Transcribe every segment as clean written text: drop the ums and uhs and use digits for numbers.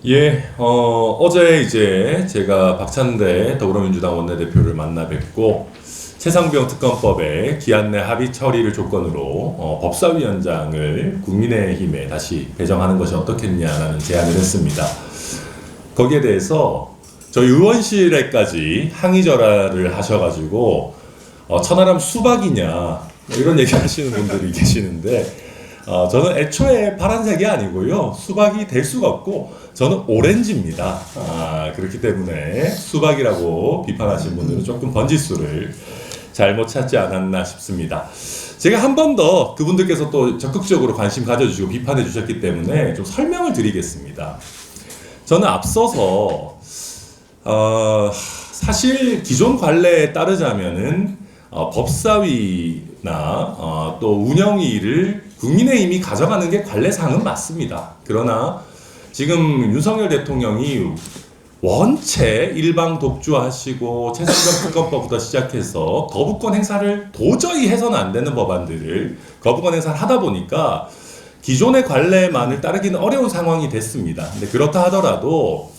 어제 이제 제가 박찬대 더불어민주당 원내대표를 만나 뵙고 최상병 특검법의 기한 내 합의 처리를 조건으로 법사위원장을 국민의힘에 다시 배정하는 것이 어떻겠냐라는 제안을 했습니다. 거기에 대해서 저희 의원실에까지 항의절하를 하셔가지고 천하람 수박이냐 이런 얘기 하시는 분들이 계시는데 저는 애초에 파란색이 아니고요. 수박이 될 수가 없고 저는 오렌지입니다. 그렇기 때문에 수박이라고 비판하시는 분들은 조금 번지수를 잘못 찾지 않았나 싶습니다. 제가 한 번 더 그분들께서 또 적극적으로 관심 가져주시고 비판해 주셨기 때문에 좀 설명을 드리겠습니다. 저는 앞서서 사실 기존 관례에 따르자면은 법사위나 또 운영위를 국민의힘이 가져가는 게 관례상은 맞습니다. 그러나 지금 윤석열 대통령이 원체 일방 독주하시고 최상병 특검법부터 시작해서 거부권 행사를 도저히 해서는 안 되는 법안들을 거부권 행사를 하다 보니까 기존의 관례만을 따르기는 어려운 상황이 됐습니다. 근데 그렇다 하더라도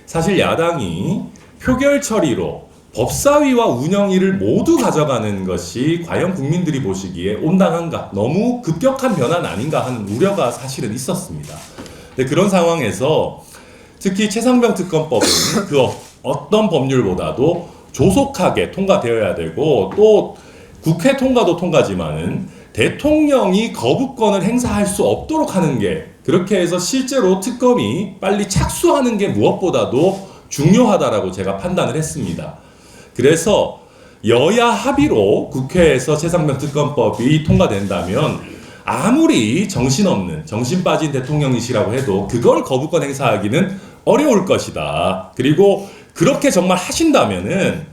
사실 야당이 표결 처리로 법사위와 운영위를 모두 가져가는 것이 과연 국민들이 보시기에 온당한가, 너무 급격한 변화는 아닌가 하는 우려가 사실은 있었습니다. 근데 그런 상황에서 특히 최상병 특검법은 그 어떤 법률보다도 조속하게 통과되어야 되고 또 국회 통과도 통과지만은 대통령이 거부권을 행사할 수 없도록 하는 게, 그렇게 해서 실제로 특검이 빨리 착수하는 게 무엇보다도 중요하다라고 제가 판단을 했습니다. 그래서 여야 합의로 국회에서 최상병 특검법이 통과된다면 아무리 정신없는, 정신 빠진 대통령이시라고 해도 그걸 거부권 행사하기는 어려울 것이다. 그리고 그렇게 정말 하신다면은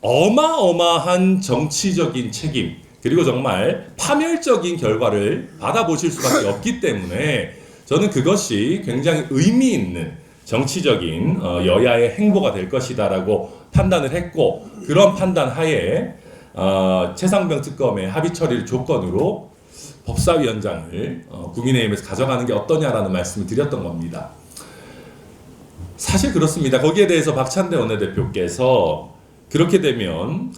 어마어마한 정치적인 책임, 그리고 정말 파멸적인 결과를 받아보실 수밖에 없기 때문에 저는 그것이 굉장히 의미 있는 정치적인 여야의 행보가 될 것이다라고 판단을 했고, 그런 판단 하에 최상병 특검의 합의 처리를 조건으로 법사위원장을 국민의힘에서 가져가는 게 어떠냐라는 말씀을 드렸던 겁니다. 사실 그렇습니다. 거기에 대해서 박찬대 원내대표께서 그렇게 되면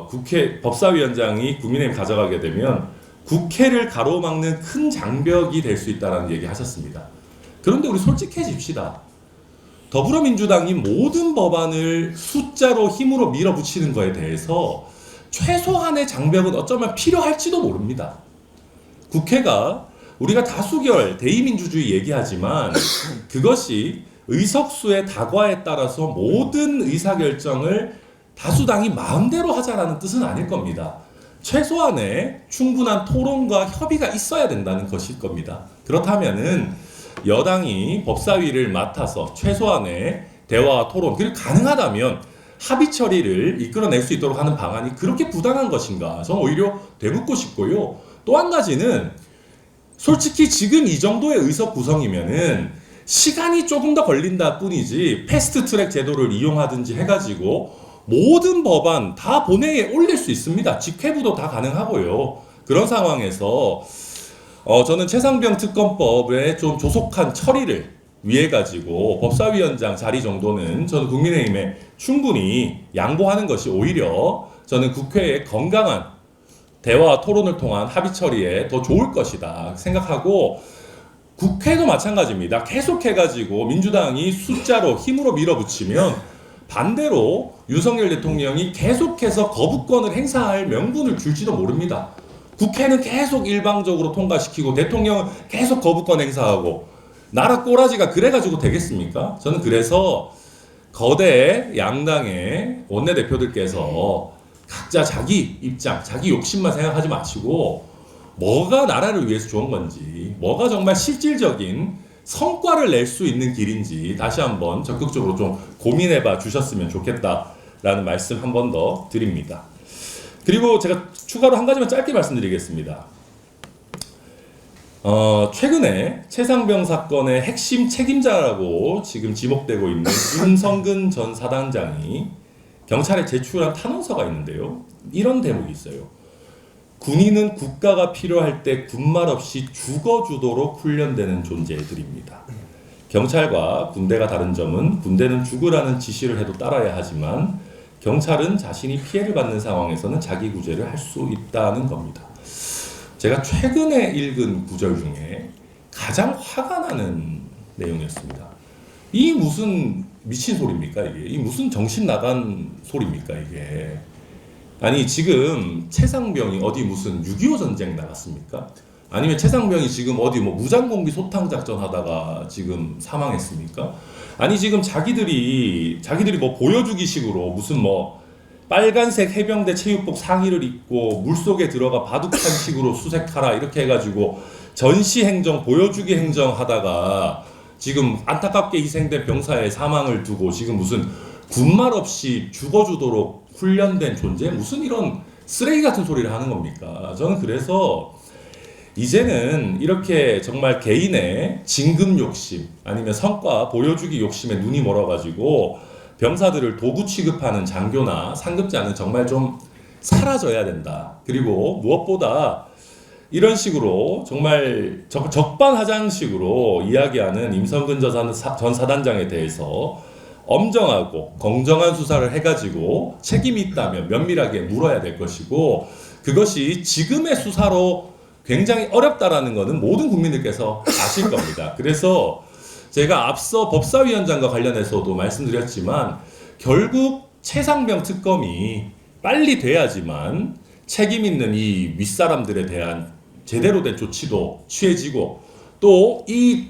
국회 법사위원장이 국민의힘 가져가게 되면 국회를 가로막는 큰 장벽이 될 수 있다는 얘기 하셨습니다. 그런데 우리 솔직해집시다. 더불어민주당이 모든 법안을 숫자로 힘으로 밀어붙이는 거에 대해서 최소한의 장벽은 어쩌면 필요할지도 모릅니다. 국회가 우리가 다수결, 대의민주주의 얘기하지만 그것이 의석수의 다과에 따라서 모든 의사결정을 다수당이 마음대로 하자라는 뜻은 아닐 겁니다. 최소한의 충분한 토론과 협의가 있어야 된다는 것일 겁니다. 그렇다면은 여당이 법사위를 맡아서 최소한의 대화와 토론, 그리고 가능하다면 합의 처리를 이끌어낼 수 있도록 하는 방안이 그렇게 부당한 것인가? 저는 오히려 되묻고 싶고요. 또 한 가지는 솔직히 지금 이 정도의 의석 구성이면은 시간이 조금 더 걸린다 뿐이지 패스트트랙 제도를 이용하든지 해가지고 모든 법안 다 본회의에 올릴 수 있습니다. 직회부도 다 가능하고요. 그런 상황에서 저는 최상병 특검법의 좀 조속한 처리를 위해 가지고 법사위원장 자리 정도는 저는 국민의힘에 충분히 양보하는 것이 오히려 저는 국회의 건강한 대화와 토론을 통한 합의 처리에 더 좋을 것이다 생각하고, 국회도 마찬가지입니다. 계속해가지고 민주당이 숫자로 힘으로 밀어붙이면 반대로 윤석열 대통령이 계속해서 거부권을 행사할 명분을 줄지도 모릅니다. 국회는 계속 일방적으로 통과시키고 대통령은 계속 거부권 행사하고 나라 꼬라지가 그래가지고 되겠습니까? 저는 그래서 거대 양당의 원내대표들께서 각자 자기 입장, 자기 욕심만 생각하지 마시고 뭐가 나라를 위해서 좋은 건지, 뭐가 정말 실질적인 성과를 낼 수 있는 길인지 다시 한번 적극적으로 좀 고민해봐 주셨으면 좋겠다라는 말씀 한 번 더 드립니다. 그리고 제가 추가로 한 가지만 짧게 말씀드리겠습니다. 최근에 최상병 사건의 핵심 책임자라고 지금 지목되고 있는 윤성근 전 사단장이 경찰에 제출한 탄원서가 있는데요. 이런 대목이 있어요. 군인은 국가가 필요할 때 군말 없이 죽어주도록 훈련되는 존재들입니다. 경찰과 군대가 다른 점은 군대는 죽으라는 지시를 해도 따라야 하지만 경찰은 자신이 피해를 받는 상황에서는 자기 구제를 할 수 있다는 겁니다. 제가 최근에 읽은 구절 중에 가장 화가 나는 내용이었습니다. 이 무슨 미친 소리입니까 이게? 이 무슨 정신 나간 소리입니까 이게? 아니 지금 최상병이 어디 무슨 6.25 전쟁 나갔습니까? 아니면 최상병이 지금 어디 뭐 무장공비 소탕 작전 하다가 지금 사망했습니까? 아니 지금 자기들이 뭐 보여주기식으로 무슨 뭐 빨간색 해병대 체육복 상의를 입고 물속에 들어가 바둑판 식으로 수색하라 이렇게 해가지고 전시 행정 보여주기 행정 하다가 지금 안타깝게 희생된 병사의 사망을 두고 지금 무슨 군말 없이 죽어주도록 훈련된 존재? 무슨 이런 쓰레기 같은 소리를 하는 겁니까? 저는 그래서 이제는 이렇게 정말 개인의 진급 욕심 아니면 성과 보여주기 욕심에 눈이 멀어가지고 병사들을 도구 취급하는 장교나 상급자는 정말 좀 사라져야 된다. 그리고 무엇보다 이런 식으로 정말 적반하장식으로 이야기하는 임성근 전 사단장에 대해서 엄정하고 공정한 수사를 해가지고 책임이 있다면 면밀하게 물어야 될 것이고 그것이 지금의 수사로 굉장히 어렵다라는 것은 모든 국민들께서 아실 겁니다. 그래서 제가 앞서 법사위원장과 관련해서도 말씀드렸지만 결국 최상병 특검이 빨리 돼야지만 책임 있는 이 윗사람들에 대한 제대로 된 조치도 취해지고 또 이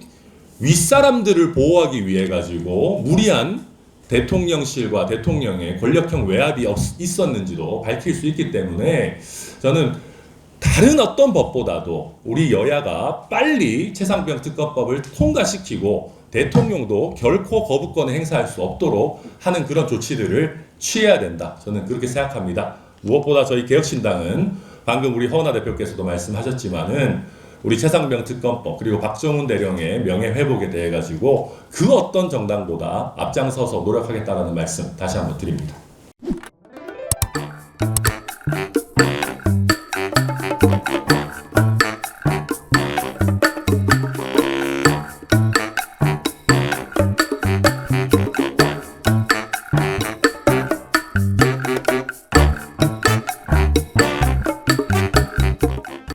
윗사람들을 보호하기 위해 가지고 무리한 대통령실과 대통령의 권력형 외압이 있었는지도 밝힐 수 있기 때문에 저는 다른 어떤 법보다도 우리 여야가 빨리 최상병 특검법을 통과시키고 대통령도 결코 거부권을 행사할 수 없도록 하는 그런 조치들을 취해야 된다. 저는 그렇게 생각합니다. 무엇보다 저희 개혁신당은 방금 우리 허은하 대표께서도 말씀하셨지만은 우리 최상병 특검법 그리고 박정훈 대령의 명예회복에 대해 가지고 그 어떤 정당보다 앞장서서 노력하겠다는 말씀 다시 한번 드립니다.